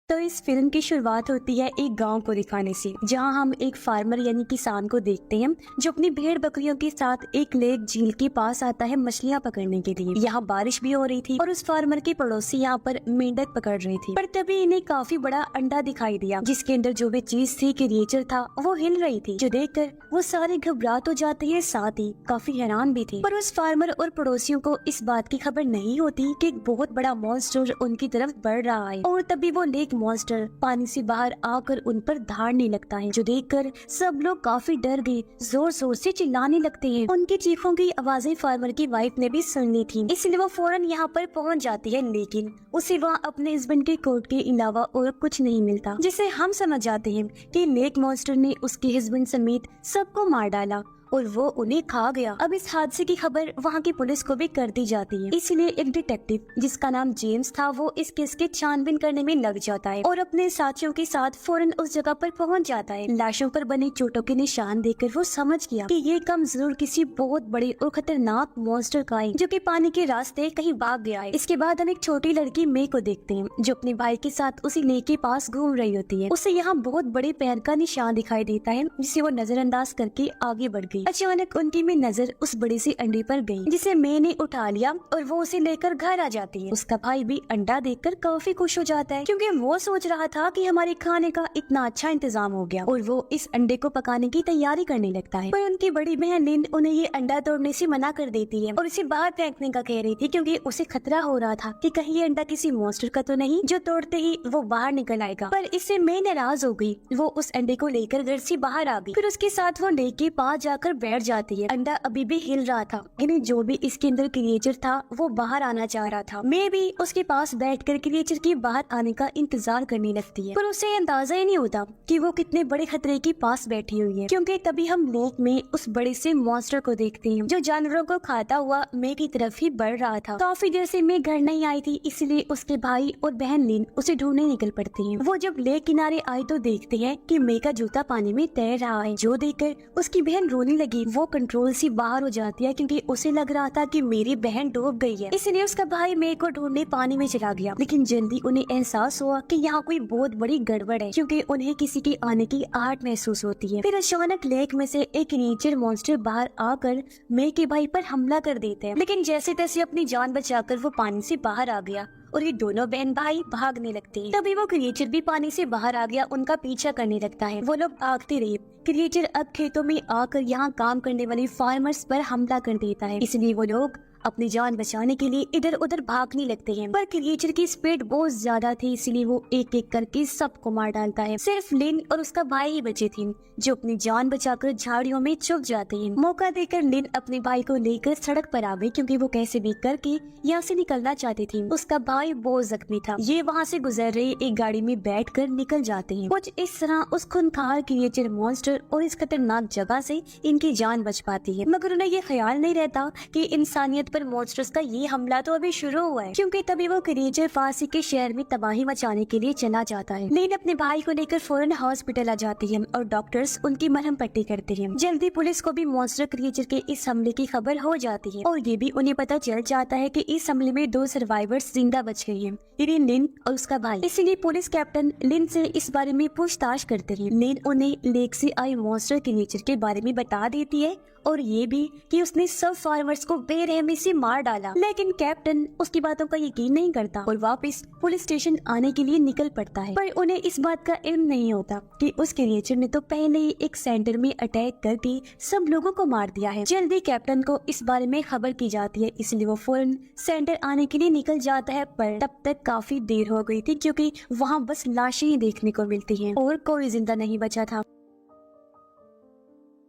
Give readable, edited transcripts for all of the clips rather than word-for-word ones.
तो इस फिल्म की शुरुआत होती है एक गांव को दिखाने से, जहां हम एक फार्मर यानी किसान को देखते हैं जो अपनी भेड़ बकरियों के साथ एक लेक झील के पास आता है मछलियां पकड़ने के लिए। यहाँ बारिश भी हो रही थी और उस फार्मर के पड़ोसी यहाँ पर मेंढक पकड़ रही थी। पर तभी इन्हें काफी बड़ा अंडा दिखाई दिया जिसके अंदर जो भी चीज थी क्रिएचर था वो हिल रही थी, जो देखकर वो सारे घबरा तो जाते हैं, साथ ही काफी हैरान भी थे। पर उस फार्मर और पड़ोसियों को इस बात की खबर नहीं होती कि एक बहुत बड़ा मॉन्स्टर उनकी तरफ बढ़ रहा है। और तभी वो लेक मॉन्स्टर पानी से बाहर आकर उन पर धाड़ने लगता है, जो देखकर सब लोग काफी डर गए, जोर जोर से चिल्लाने लगते हैं। उनकी चीखों की आवाजें फार्मर की वाइफ ने भी सुन ली थी, इसलिए वो फौरन यहाँ पर पहुँच जाती है, लेकिन उसे वहाँ अपने हस्बैंड के कोट के अलावा और कुछ नहीं मिलता, जिससे हम समझ जाते हैं कि लेक मॉन्स्टर ने उसके हस्बैंड समेत सबको मार डाला और वो उन्हें खा गया। अब इस हादसे की खबर वहाँ की पुलिस को भी कर दी जाती है, इसलिए एक डिटेक्टिव जिसका नाम जेम्स था वो इस केस के छानबीन करने में लग जाता है और अपने साथियों के साथ फौरन उस जगह पर पहुँच जाता है। लाशों पर बने चोटों के निशान देखकर वो समझ गया कि ये काम जरूर किसी बहुत बड़े और खतरनाक मॉन्स्टर का है, जो कि पानी के रास्ते कहीं भाग गया है। इसके बाद हम एक छोटी लड़की मे को देखते हैं, जो अपने भाई के साथ उसी लेक के पास घूम रही होती है। उसे यहाँ बहुत बड़े पैर का निशान दिखाई देता है, जिसे वो नजरअंदाज करके आगे बढ़ गई। अचानक उनकी भी नजर उस बड़े से अंडे पर गई, जिसे मैं ने उठा लिया और वो उसे लेकर घर आ जाती है। उसका भाई भी अंडा देखकर काफी खुश हो जाता है, क्योंकि वो सोच रहा था कि हमारे खाने का इतना अच्छा इंतजाम हो गया, और वो इस अंडे को पकाने की तैयारी करने लगता है। पर उनकी बड़ी बहन लिन उन्हें ये अंडा तोड़ने से मना कर देती है और इसे बाहर फेंकने का कह रही थी, क्योंकि उसे खतरा हो रहा था कि कहीं ये अंडा किसी मॉन्स्टर का तो नहीं जो तोड़ते ही वो बाहर निकल आएगा। पर इससे मैं नाराज हो गई, वो उस अंडे को लेकर घर से बाहर आ गई। फिर उसके साथ वो लेक के पास जाकर बैठ जाती है। अंडा अभी भी हिल रहा था, यानी जो भी इसके अंदर क्रिएचर था वो बाहर आना चाह रहा था। मैं भी उसके पास बैठकर क्रिएचर के बाहर आने का इंतजार करने लगती है, पर उसे अंदाजा ही नहीं होता कि वो कितने बड़े खतरे के पास बैठी हुई है, क्योंकि तभी हम लेक में उस बड़े से मॉन्स्टर को देखते हैं जो जानवरों को खाता हुआ मैं की तरफ ही बढ़ रहा था। काफी देर से मैं घर नहीं आई थी, इसलिए उसके भाई और बहन लिन उसे ढूंढने निकल पड़ते हैं। वो जब लेक किनारे आए तो देखते हैं कि मैं का जूता पानी में तैर रहा है, जो देखकर उसकी बहन रोने लगी। वो कंट्रोल से बाहर हो जाती है, क्योंकि उसे लग रहा था कि मेरी बहन डूब गई है, इसलिए उसका भाई मे को ढूंढने पानी में चला गया। लेकिन जल्दी उन्हें एहसास हुआ कि यहाँ कोई बहुत बड़ी गड़बड़ है, क्योंकि उन्हें किसी के आने की आहट महसूस होती है। फिर अचानक लेक में से एक नेचर मॉन्स्टर बाहर आकर मे के भाई पर हमला कर देते हैं, लेकिन जैसे तैसे अपनी जान बचाकर वो पानी से बाहर आ गया और ये दोनों बहन भाई भागने लगते हैं। तभी वो क्रिएचर भी पानी से बाहर आ गया, उनका पीछा करने लगता है। वो लोग भागते रहे। क्रिएचर अब खेतों में आकर यहाँ काम करने वाले फार्मर्स पर हमला कर देता है, इसलिए वो लोग अपनी जान बचाने के लिए इधर उधर भागने लगते हैं। पर क्रिएचर की स्पीड बहुत ज्यादा थी, इसलिए वो एक एक करके सबको मार डालता है। सिर्फ लिन और उसका भाई ही बचे थे, जो अपनी जान बचाकर झाड़ियों में छुप जाते हैं। मौका देकर लिन अपने भाई को लेकर सड़क पर आ गई, क्योंकि वो कैसे भी करके यहाँ से निकलना चाहती थी। उसका भाई बहुत जख्मी था। ये वहाँ से गुजर रहे एक गाड़ी में बैठकर निकल जाते हैं। कुछ इस तरह उस खूंखार क्रिएचर मॉन्स्टर और इस खतरनाक जगह से इनकी जान बच पाती है। मगर उन्हें ये ख्याल नहीं रहता कि इंसानियत पर मॉन्स्टर्स का ये हमला तो अभी शुरू हुआ है, क्योंकि तभी वो क्रिएचर फांसी के शहर में तबाही मचाने के लिए चला जाता है। लेकिन अपने भाई को लेकर फौरन हॉस्पिटल आ जाती है और डॉक्टर्स उनकी मरहम पट्टी करते हैं। जल्दी पुलिस को भी मॉन्स्टर क्रिएचर के इस हमले की खबर हो जाती है, और ये भी उन्हें पता चल जाता है कि इस हमले में 2 सर्वाइवर्स जिंदा बच गए हैं, यानी लिन और उसका भाई। इसलिए पुलिस कैप्टन लिन से इस बारे में पूछताछ करते हैं। लिन उन्हें लेक से आए मॉन्स्टर क्रिएचर के बारे में बता देती है, और ये भी कि उसने सब फार्मर्स को बेरहमी से मार डाला। लेकिन कैप्टन उसकी बातों का यकीन नहीं करता और वापस पुलिस स्टेशन आने के लिए निकल पड़ता है। पर उन्हें इस बात का इल्म नहीं होता कि उस क्रिएचर ने तो पहले ही एक सेंटर में अटैक करके सब लोगों को मार दिया है। जल्दी कैप्टन को इस बारे में खबर की जाती है, इसलिए वो फौरन सेंटर आने के लिए निकल जाता है। पर तब तक काफी देर हो गई थी, क्योंकि वहाँ बस लाशें ही देखने को मिलती हैं और कोई जिंदा नहीं बचा था।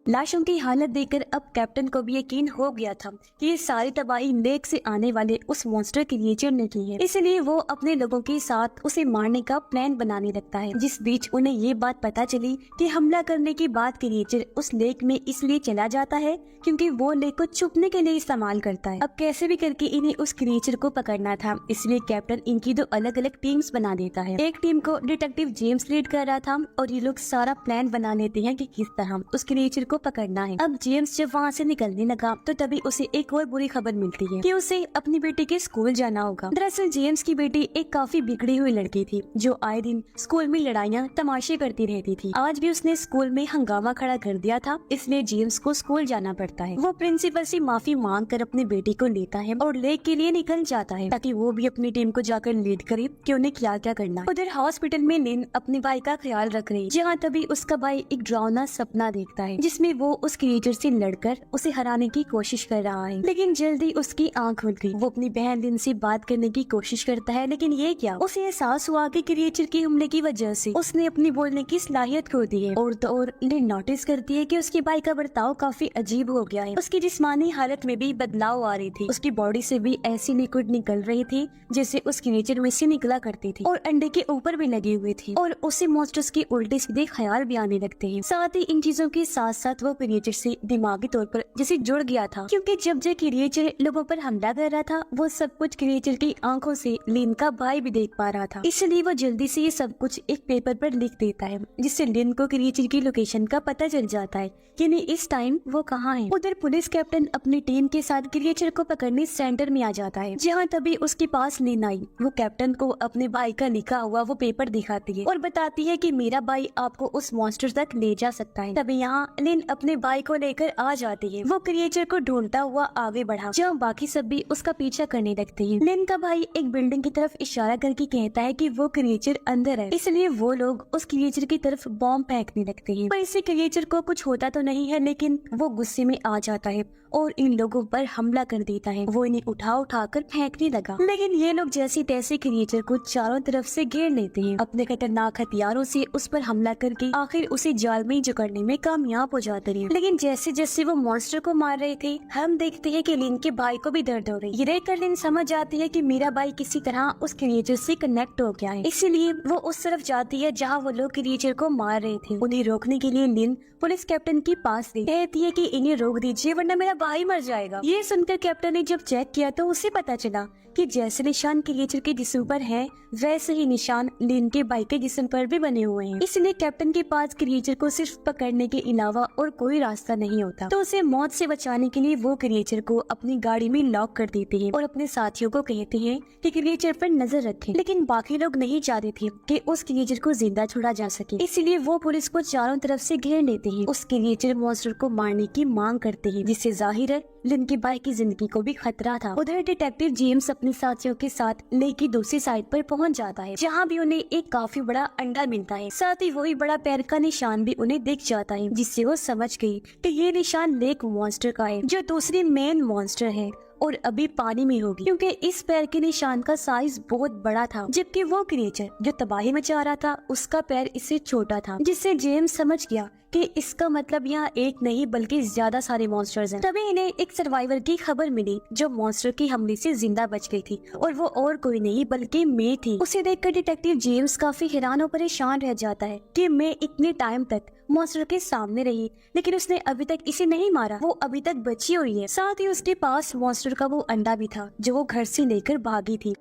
लाशों की हालत देखकर अब कैप्टन को भी यकीन हो गया था कि ये सारी तबाही लेक से आने वाले उस मॉन्स्टर क्रिएचर ने की है, इसलिए वो अपने लोगों के साथ उसे मारने का प्लान बनाने लगता है। जिस बीच उन्हें ये बात पता चली कि हमला करने के बाद क्रिएचर उस लेक में इसलिए चला जाता है क्योंकि वो लेक को छुपने के लिए इस्तेमाल करता है। अब कैसे भी करके इन्हें उस क्रिएचर को पकड़ना था, इसलिए कैप्टन इनकी 2 अलग अलग टीम्स बना देता है। एक टीम को डिटेक्टिव जेम्स लीड कर रहा था और ये लोग सारा प्लान बना लेते हैं कि किस तरह उस क्रिएचर को पकड़ना है। अब जेम्स जब वहाँ से निकलने लगा तो तभी उसे एक और बुरी खबर मिलती है कि उसे अपनी बेटी के स्कूल जाना होगा। दरअसल जेम्स की बेटी एक काफी बिगड़ी हुई लड़की थी जो आए दिन स्कूल में लड़ाइयाँ तमाशे करती रहती थी। आज भी उसने स्कूल में हंगामा खड़ा कर दिया था, इसलिए जेम्स को स्कूल जाना पड़ता है। वो प्रिंसिपल से माफी मांग कर अपनी बेटी को लेता है और लेक के लिए निकल जाता है ताकि वो भी अपनी टीम को जाकर लीड करे कि उन्हें क्या क्या करना है। उधर हॉस्पिटल में लिन अपने भाई का ख्याल रख रही, जहाँ तभी उसका भाई एक डरावना सपना देखता है जिसमें वो उस क्रिएचर से लड़कर उसे हराने की कोशिश कर रहा है। लेकिन जल्दी उसकी आंख खुल गई। वो अपनी बहन लिन से बात करने की कोशिश करता है, लेकिन ये क्या, उसे एहसास हुआ कि क्रिएचर के हमले की वजह से उसने अपनी बोलने की सलाहियत खो दी है। और तो और लिन नोटिस करती है कि उसके भाई का बर्ताव काफी अजीब हो गया है। उसकी जिस्मानी हालत में भी बदलाव आ रही थी, उसकी बॉडी से भी ऐसी लिक्विड निकल रही थी जैसे उस क्रिएचर में से निकला करती थी और अंडे के ऊपर भी लगी हुई थी और उसे मॉन्स्टर्स के उल्टे सीधे ख्याल भी आने लगते हैं। साथ ही इन चीजों के साथ साथ वो क्रिएचर से दिमागी तौर पर जैसे जुड़ गया था, क्योंकि जब जो क्रिएचर लोगों पर हमला कर रहा था वो सब कुछ क्रिएचर की आंखों से लिन का भाई भी देख पा रहा था। इसलिए वो जल्दी से ये सब कुछ एक पेपर पर लिख देता है जिससे लिन को क्रिएचर की लोकेशन का पता चल जाता है कि नहीं इस टाइम वो कहाँ है। उधर पुलिस कैप्टन अपनी टीम के साथ क्रिएचर को पकड़ने सेंटर में आ जाता है, जहाँ तभी उसके पास लिन आई। वो कैप्टन को अपने भाई का लिखा हुआ वो पेपर दिखाती है और बताती है कि मेरा भाई आपको उस मॉन्स्टर तक ले जा सकता है। तभी यहाँ लिन अपने भाई को लेकर आ जाती है। वो क्रिएचर को ढूंढता हुआ आगे बढ़ा, जहाँ बाकी सब भी उसका पीछा करने लगते हैं। लिन का भाई एक बिल्डिंग की तरफ इशारा करके कहता है कि वो क्रिएचर अंदर है, इसलिए वो लोग उस क्रिएचर की तरफ बॉम्ब फेंकने लगते हैं। पर इससे क्रिएचर को कुछ होता तो नहीं है, लेकिन वो गुस्से में आ जाता है और इन लोगों पर हमला कर देता है। वो इन्हें उठा कर फेंकने लगा, लेकिन ये लोग जैसे तैसे क्रिएचर को चारों तरफ से घेर लेते हैं। अपने खतरनाक हथियारों से उस पर हमला करके आखिर उसे जाल में जकड़ने में कामयाब हो जाते हैं। लेकिन जैसे जैसे वो मॉन्स्टर को मार रहे थे, हम देखते हैं कि लिन के भाई को भी दर्द हो रही। ये देखकर लिन समझ जाती है कि मेरा भाई किसी तरह उस क्रिएचर से कनेक्ट हो गया है, इसीलिए वो उस तरफ जाती है जहाँ वो लोग क्रिएचर को मार रहे थे। उन्हें रोकने के लिए लिन पुलिस कैप्टन के पास गई, कहती है कि इन्हें रोक दीजिए वरना मेरा भाई मर जाएगा। ये सुनकर कैप्टन ने जब चेक किया तो उसे पता चला कि जैसे निशान क्रिएचर के जिस्म पर है वैसे ही निशान लिन के भाई के जिस्म पर भी बने हुए हैं। इसलिए कैप्टन के पास क्रिएचर को सिर्फ पकड़ने के अलावा और कोई रास्ता नहीं होता, तो उसे मौत से बचाने के लिए वो क्रिएचर को अपनी गाड़ी में लॉक कर देते हैं और अपने साथियों को कहते हैं कि क्रिएचर पर नजर रखें। लेकिन बाकी लोग नहीं चाहते थे कि उस क्रिएचर को जिंदा छोड़ा जा सके, इसलिए वो पुलिस को चारों तरफ से घेर लेते हैं। उस क्रिएचर मॉन्स्टर को मारने की मांग करते हैं, जिससे जाहिर है लिन के भाई की जिंदगी को भी खतरा था। उधर डिटेक्टिव जेम्स अपने साथियों के साथ लेक की दूसरी साइड पर पहुंच जाता है, जहां भी उन्हें एक काफी बड़ा अंडा मिलता है। साथ ही वही बड़ा पैर का निशान भी उन्हें दिख जाता है, जिससे वो समझ गई कि ये निशान लेक मॉन्स्टर का है, जो दूसरी मेन मॉन्स्टर है और अभी पानी में होगी, क्योंकि इस पैर के निशान का साइज बहुत बड़ा था, जबकि वो क्रिएचर जो तबाही मचा रहा था उसका पैर इससे छोटा था, जिससे जेम्स समझ गया कि इसका मतलब यहाँ एक नहीं बल्कि ज्यादा सारे मॉन्स्टर्स हैं। तभी इन्हें एक सर्वाइवर की खबर मिली जो मॉन्स्टर की हमले से जिंदा बच गई थी, और वो और कोई नहीं बल्कि मे थी। उसे देखकर डिटेक्टिव जेम्स काफी हैरान और परेशान रह जाता है कि मे इतने टाइम तक मॉन्स्टर के सामने रही, लेकिन उसने अभी तक इसे नहीं मारा, वो अभी तक बची हुई है। साथ ही उसके पास मॉन्स्टर का वो अंडा भी था जो वो घर से लेकर भागी थी।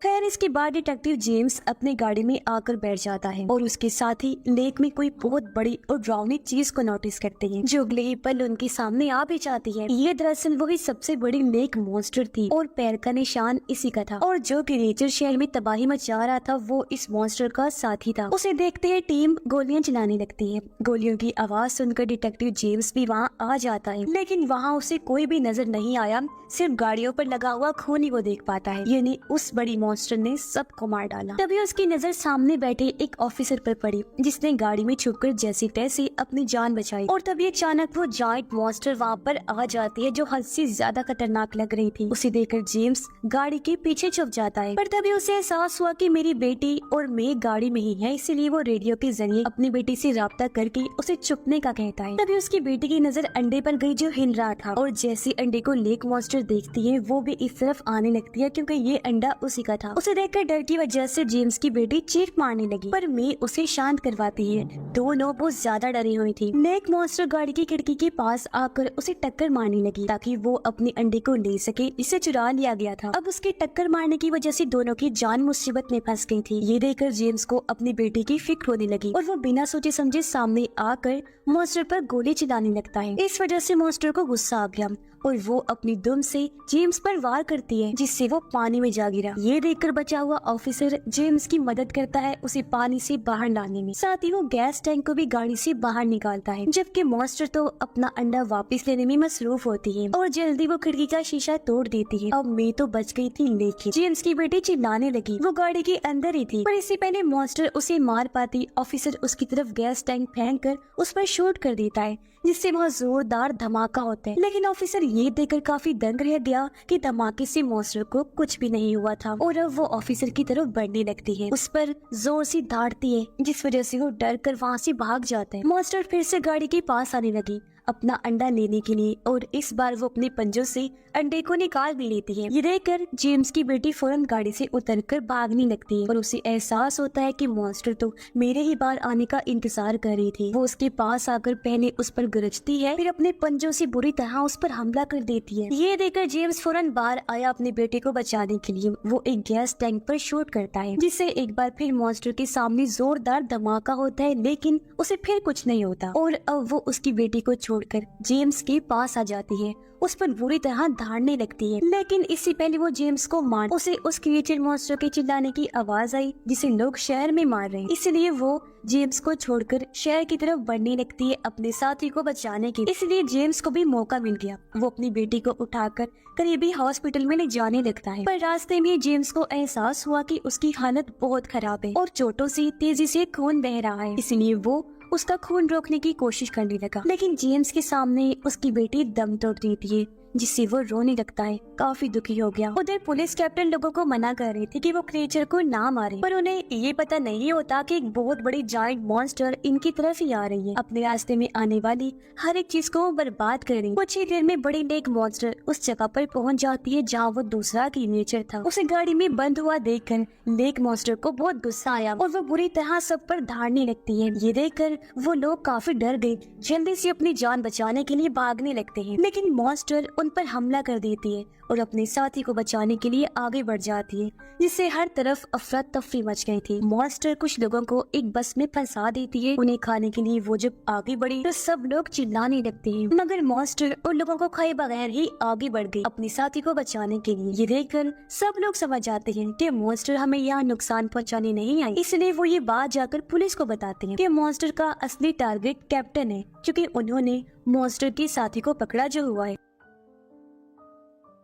खैर इसके बाद डिटेक्टिव जेम्स अपनी गाड़ी में आकर बैठ जाता है और उसके साथ ही लेक में कोई बहुत बड़ी और डरावनी चीज को नोटिस करते हैं, जो अगले ही पल उनके सामने आ भी जाती है। ये दरअसल वही सबसे बड़ी लेक मॉन्स्टर थी और पैर का निशान इसी का था, और जो क्रिएचर शहर में तबाही मचा रहा था वो इस मॉन्स्टर का साथी था। उसे देखते ही टीम गोलियां चलाने लगती है। गोलियों की आवाज सुनकर डिटेक्टिव जेम्स भी वहाँ आ जाता है, लेकिन वहाँ उसे कोई भी नजर नहीं आया, सिर्फ गाड़ियों पर लगा हुआ खून ही वो देख पाता है, यानी उस बड़ी मॉन्स्टर ने सबको मार डाला। तभी उसकी नजर सामने बैठे एक ऑफिसर पर पड़ी, जिसने गाड़ी में छुपकर जैसे तैसे अपनी जान बचाई, और तभी अचानक वो जायंट मॉन्स्टर वहाँ पर आ जाती है जो हद से ज्यादा खतरनाक लग रही थी। उसे देखकर जेम्स गाड़ी के पीछे छुप जाता है, पर तभी उसे एहसास हुआ कि मेरी बेटी और मैं गाड़ी में ही है, इसीलिए वो रेडियो के जरिए अपनी बेटी से राब्ता करके उसे छुपने का कहता है। तभी उसकी बेटी की नजर अंडे पर गई जो हिल रहा था, और जैसे अंडे को लेक मॉन्स्टर देखती है वो भी इस तरफ आने लगती है, क्योंकि ये अंडा उसी का था। उसे देखकर डर की वजह से जेम्स की बेटी चीख मारने लगी, पर मे उसे शांत करवाती है। दोनों बहुत ज्यादा डरी हुई थी। लेक मॉन्स्टर गाड़ी की खिड़की के पास आकर उसे टक्कर मारने लगी ताकि वो अपने अंडे को ले सके। इसे चुरा लिया गया था। अब उसके टक्कर मारने की वजह से दोनों की जान मुसीबत में फंस गई थी। ये देखकर जेम्स को अपनी बेटी की फिक्र होने लगी और वो बिना सोचे समझे सामने आकर मॉन्स्टर पर गोली चलाने लगता है। इस वजह से मॉन्स्टर को गुस्सा आ गया और वो अपनी दुम से जेम्स पर वार करती है, जिससे वो पानी में जा गिरा। ये देखकर बचा हुआ ऑफिसर जेम्स की मदद करता है उसे पानी से बाहर लाने में। साथ ही वो गैस टैंक को भी गाड़ी से बाहर निकालता है, जबकि मॉन्स्टर तो अपना अंडा वापस लेने में मसरूफ होती है और जल्दी वो खिड़की का शीशा तोड़ देती है। अब मे तो बच गई थी, लेकिन जेम्स की बेटी चिल्लाने लगी। वो गाड़ी के अंदर ही थी, पर इससे पहले मॉन्स्टर उसे मार पाती ऑफिसर उसकी तरफ गैस टैंक फेंक कर उस पर शूट कर देता है, जिससे बहुत जोरदार धमाका होता है। लेकिन ऑफिसर ये देखकर काफी दंग रह गया कि धमाके से मॉन्स्टर को कुछ भी नहीं हुआ था और अब वो ऑफिसर की तरफ बढ़ने लगती है, उस पर जोर से डांटती है, जिस वजह से वो डर कर वहाँ से भाग जाता है। मॉन्स्टर फिर से गाड़ी के पास आने लगी अपना अंडा लेने के लिए और इस बार वो अपने पंजों से अंडे को निकाल भी लेती है। ये देखकर जेम्स की बेटी फौरन गाड़ी से उतरकर भागने लगती है और उसे एहसास होता है कि मॉन्स्टर तो मेरे ही बार आने का इंतजार कर रही थी। वो उसके पास आकर पहले उस पर गरजती है, फिर अपने पंजों से बुरी तरह उस पर हमला कर देती है। ये देखकर जेम्स फौरन बाहर आया अपने बेटे को बचाने के लिए। वो एक गैस टैंक पर शूट करता है, जिससे एक बार फिर मॉन्स्टर के सामने जोरदार धमाका होता है, लेकिन उसे फिर कुछ नहीं होता और अब वो उसकी बेटी को छोड़कर जेम्स के पास आ जाती है, उस पर बुरी तरह धाड़ने लगती है। लेकिन इससे पहले वो जेम्स को मार उसे उस क्रिएचर मॉन्स्टर के चिल्लाने की आवाज आई जिसे लोग शहर में मार रहे हैं, इसलिए वो जेम्स को छोड़कर शहर की तरफ बढ़ने लगती है अपने साथी को बचाने के। इसलिए जेम्स को भी मौका मिल गया। वो अपनी बेटी को उठाकर करीबी हॉस्पिटल में ले जाने लगता है, पर रास्ते में जेम्स को एहसास हुआ कि उसकी हालत बहुत खराब है और चोटों से तेजी से खून बह रहा है, इसलिए वो उसका खून रोकने की कोशिश करने लगा। लेकिन जेम्स के सामने उसकी बेटी दम तोड़ देती है, जिससे वो रोने लगता है। काफी दुखी हो गया। उधर पुलिस कैप्टन लोगों को मना कर रही थी कि वो क्रिएचर को ना मारे, पर उन्हें ये पता नहीं होता कि एक बहुत बड़ी जायंट मॉन्स्टर इनकी तरफ ही आ रही है, अपने रास्ते में आने वाली हर एक चीज को बर्बाद कर रही। कुछ ही देर में बड़ी लेक मॉन्स्टर उस जगह पर पहुंच जाती है जहाँ वो दूसरा क्रिएचर था। उसे गाड़ी में बंद हुआ देखकर लेक मॉन्स्टर को बहुत गुस्सा आया और वो बुरी तरह सब पर धाड़ने लगती है। ये देखकर वो लोग काफी डर गए, जल्दी से अपनी जान बचाने के लिए भागने लगते हैं, लेकिन मॉन्स्टर उन पर हमला कर देती है और अपने साथी को बचाने के लिए आगे बढ़ जाती है, जिससे हर तरफ अफरा तफरी मच गई थी। मॉन्स्टर कुछ लोगों को एक बस में फंसा देती है। उन्हें खाने के लिए वो जब आगे बढ़ी तो सब लोग चिल्लाने लगते हैं, मगर मॉन्स्टर उन लोगों को खाए बगैर ही आगे बढ़ गई अपने साथी को बचाने के लिए। ये देखकर सब लोग समझ जाते हैं कि मॉन्स्टर हमें यहाँ नुकसान पहुँचाने नहीं आई, इसलिए वो ये बात जाकर पुलिस को बताते हैं कि मॉन्स्टर का असली टारगेट कैप्टन है, क्योंकि उन्होंने मॉन्स्टर के साथी को पकड़ा जो हुआ है।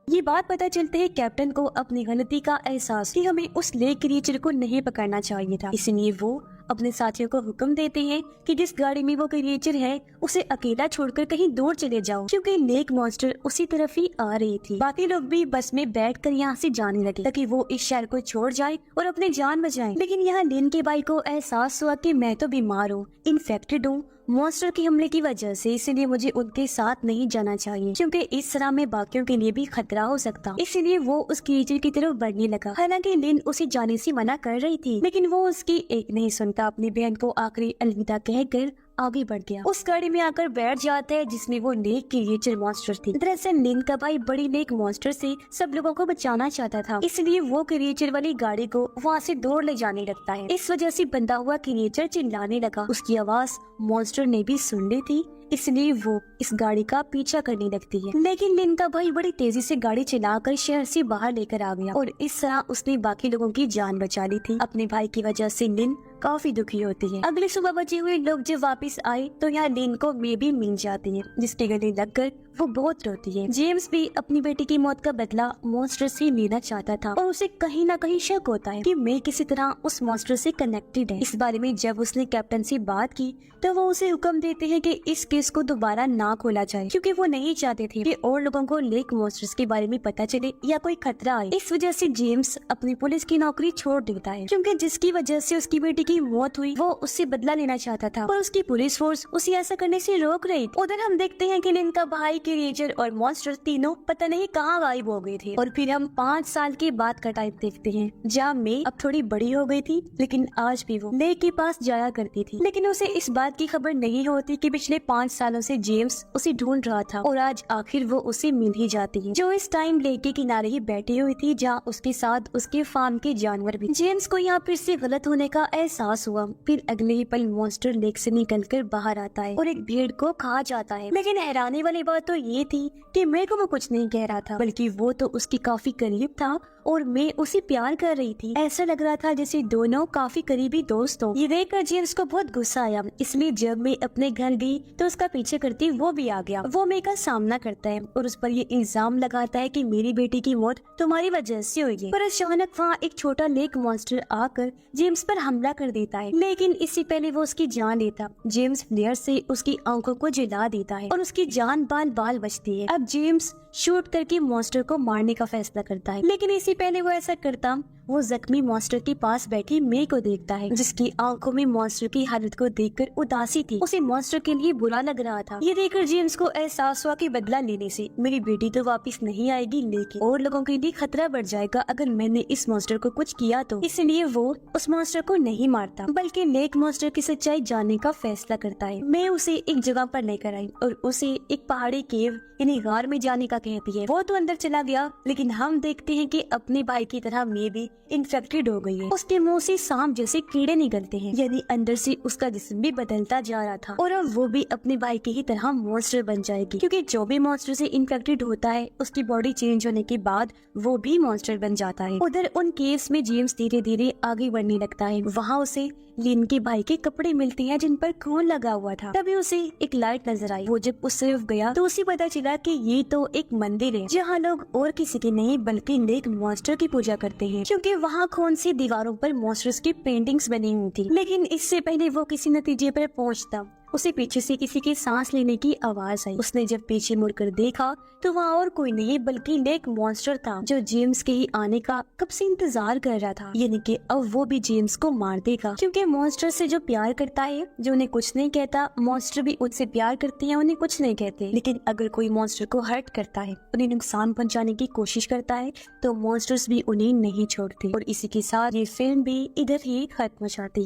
ये बात पता चलते है कैप्टन को अपनी गलती का एहसास कि हमें उस लेक क्रिएचर को नहीं पकड़ना चाहिए था, इसलिए वो अपने साथियों को हुक्म देते हैं कि जिस गाड़ी में वो क्रिएचर है उसे अकेला छोड़कर कहीं दूर चले जाओ, क्योंकि लेक मॉन्स्टर उसी तरफ ही आ रही थी। बाकी लोग भी बस में बैठकर यहाँ से जाने लगे ताकि वो इस शहर को छोड़ जाए और अपनी जान बचाए। लेकिन यहाँ लिन के भाई को एहसास हुआ कि मैं तो बीमार हूँ, इन्फेक्टेड हूँ मॉन्स्टर के हमले की वजह से, इसलिए मुझे उनके साथ नहीं जाना चाहिए, क्योंकि इस तरह में बाकियों के लिए भी खतरा हो सकता। इसलिए वो उस क्रिएचर की तरफ बढ़ने लगा। हालांकि लिन उसे जाने से मना कर रही थी, लेकिन वो उसकी एक नहीं सुनता। अपनी बहन को आखिरी अलविदा कहकर आगे बढ़ गया। उस गाड़ी में आकर बैठ जाता है जिसमें वो लेक क्रिएचर मॉन्स्टर थी। दरअसल लिन का भाई बड़ी लेक मॉन्स्टर से सब लोगों को बचाना चाहता था, इसलिए वो क्रिएचर वाली गाड़ी को वहाँ से दूर ले जाने लगता है। इस वजह से बंधा हुआ क्रिएचर चिल्लाने लगा। उसकी आवाज मॉन्स्टर ने भी सुन ली थी, इसलिए वो इस गाड़ी का पीछा करने लगती है। लेकिन लिन का भाई बड़ी तेजी से गाड़ी चलाकर शहर से बाहर लेकर आ गया और इस तरह उसने बाकी लोगों की जान बचा ली थी। अपने भाई की वजह से लिन काफी दुखी होती है। अगली सुबह बचे हुए लोग जब वापस आए तो यहाँ लिन को मे भी मिल जाती है, जिसके गले लगकर वो बहुत रोती है। जेम्स भी अपनी बेटी की मौत का बदला मॉन्स्टर से लेना चाहता था और उसे कहीं ना कहीं शक होता है कि मैं किसी तरह उस मॉन्स्टर से कनेक्टेड है। इस बारे में जब उसने कैप्टन से बात की तो वो उसे हुक्म देते हैं कि इस केस को दोबारा ना खोला जाए, क्योंकि वो नहीं चाहते थे कि और लोगों को लेक मॉन्स्टर्स के बारे में पता चले या कोई खतरा आए। इस वजह से जेम्स अपनी पुलिस की नौकरी छोड़ देता है, क्योंकि जिसकी वजह से उसकी बेटी की मौत हुई वो उससे बदला लेना चाहता था, पर उसकी पुलिस फोर्स उसे ऐसा करने से रोक रही। उधर हम देखते हैं कि लिन का भाई क्रिएचर और मॉन्स्टर तीनों पता नहीं कहाँ गायब हो गए थे। और फिर हम 5 साल के बाद का टाइम देखते हैं, जहाँ मे अब थोड़ी बड़ी हो गई थी, लेकिन आज भी वो लेक के पास जाया करती थी। लेकिन उसे इस बात की खबर नहीं होती कि पिछले 5 सालों से जेम्स उसे ढूंढ रहा था और आज आखिर वो उसे मिल ही जाती है, जो इस टाइम लेक के किनारे ही बैठी हुई थी, जहाँ उसके साथ उसके फार्म के जानवर भी। जेम्स को यहाँ फिर से गलत होने का एहसास हुआ। फिर अगले ही पल मॉन्स्टर लेक से निकलकर बाहर आता है और एक भेड़ को खा जाता है। लेकिन हैरानी वाली बात तो ये थी कि मेरे को वो कुछ नहीं कह रहा था, बल्कि वो तो उसकी काफी करीब था और मैं उसे प्यार कर रही थी। ऐसा लग रहा था जैसे दोनों काफी करीबी दोस्त हो। ये देखकर जेम्स को बहुत गुस्सा आया, इसलिए जब मैं अपने घर गई तो उसका पीछे करती वो भी आ गया। वो मे का सामना करता है और उस पर ये इल्जाम लगाता है कि मेरी बेटी की मौत तुम्हारी वजह से हुई है। पर अचानक वहाँ एक छोटा लेक मॉन्स्टर आकर जेम्स पर हमला कर देता है, लेकिन इससे पहले वो उसकी जान लेता। जेम्स फ्लेयर से उसकी आंखों को जला देता है और उसकी जान बाल बाल बचती है। अब जेम्स शूट करके मॉन्स्टर को मारने का फैसला करता है, लेकिन इससे पहले वो ऐसा करता वो जख्मी मॉन्स्टर के पास बैठी मे को देखता है, जिसकी आंखों में मॉन्स्टर की हालत को देखकर उदासी थी। उसे मॉन्स्टर के लिए बुरा लग रहा था। ये देखकर जेम्स को एहसास हुआ कि बदला लेने से मेरी बेटी तो वापस नहीं आएगी, लेकिन और लोगों के लिए खतरा बढ़ जाएगा अगर मैंने इस मॉन्स्टर को कुछ किया तो। इसलिए वो उस मॉन्स्टर को नहीं मारता, बल्कि लेक मॉन्स्टर की सच्चाई जानने का फैसला करता है। मैं उसे एक जगह पर लेकर आई और उसे एक पहाड़ी केव यानी गार में जाने का कहती है। वो तो अंदर चला गया, लेकिन हम देखते हैं कि अपने भाई की तरह मे भी इन्फेक्टेड हो गई है। उसके मुंह से सांप जैसे कीड़े निकलते हैं, यानी अंदर से उसका जिस्म भी बदलता जा रहा था और अब वो भी अपने भाई की ही तरह मॉन्स्टर बन जाएगी, क्योंकि जो भी मॉन्स्टर से इन्फेक्टेड होता है उसकी बॉडी चेंज होने के बाद वो भी मॉन्स्टर बन जाता है। उधर उन केव्स में जेम्स धीरे धीरे आगे बढ़ने लगता है। वहाँ उसे लिन के भाई के कपड़े मिलते हैं जिन पर खून लगा हुआ था। तभी उसे एक लाइट नजर आई। वो जब उस तरफ गया तो उसे पता चला कि ये तो एक मंदिर है, जहाँ लोग और किसी की नहीं बल्कि लेक मॉन्स्टर की पूजा करते हैं, क्योंकि वहाँ खून सी दीवारों पर मॉन्स्टर्स की पेंटिंग्स बनी हुई थी। लेकिन इससे पहले वो किसी नतीजे पर पहुँचता, उसे पीछे से किसी के सांस लेने की आवाज आई। उसने जब पीछे मुड़कर देखा तो वहाँ और कोई नहीं बल्कि लेक मॉन्स्टर था, जो जेम्स के ही आने का कब से इंतजार कर रहा था। यानी कि अब वो भी जेम्स को मार देगा, क्योंकि मॉन्स्टर से जो प्यार करता है, जो उन्हें कुछ नहीं कहता, मॉन्स्टर भी उनसे प्यार करते हैं, उन्हें कुछ नहीं कहते। लेकिन अगर कोई मॉन्स्टर को हर्ट करता है, उन्हें नुकसान पहुँचाने की कोशिश करता है, तो मॉन्स्टर्स भी उन्हें नहीं छोड़ते। और इसी के साथ ये फिल्म भी इधर ही खत्म हो जाती है।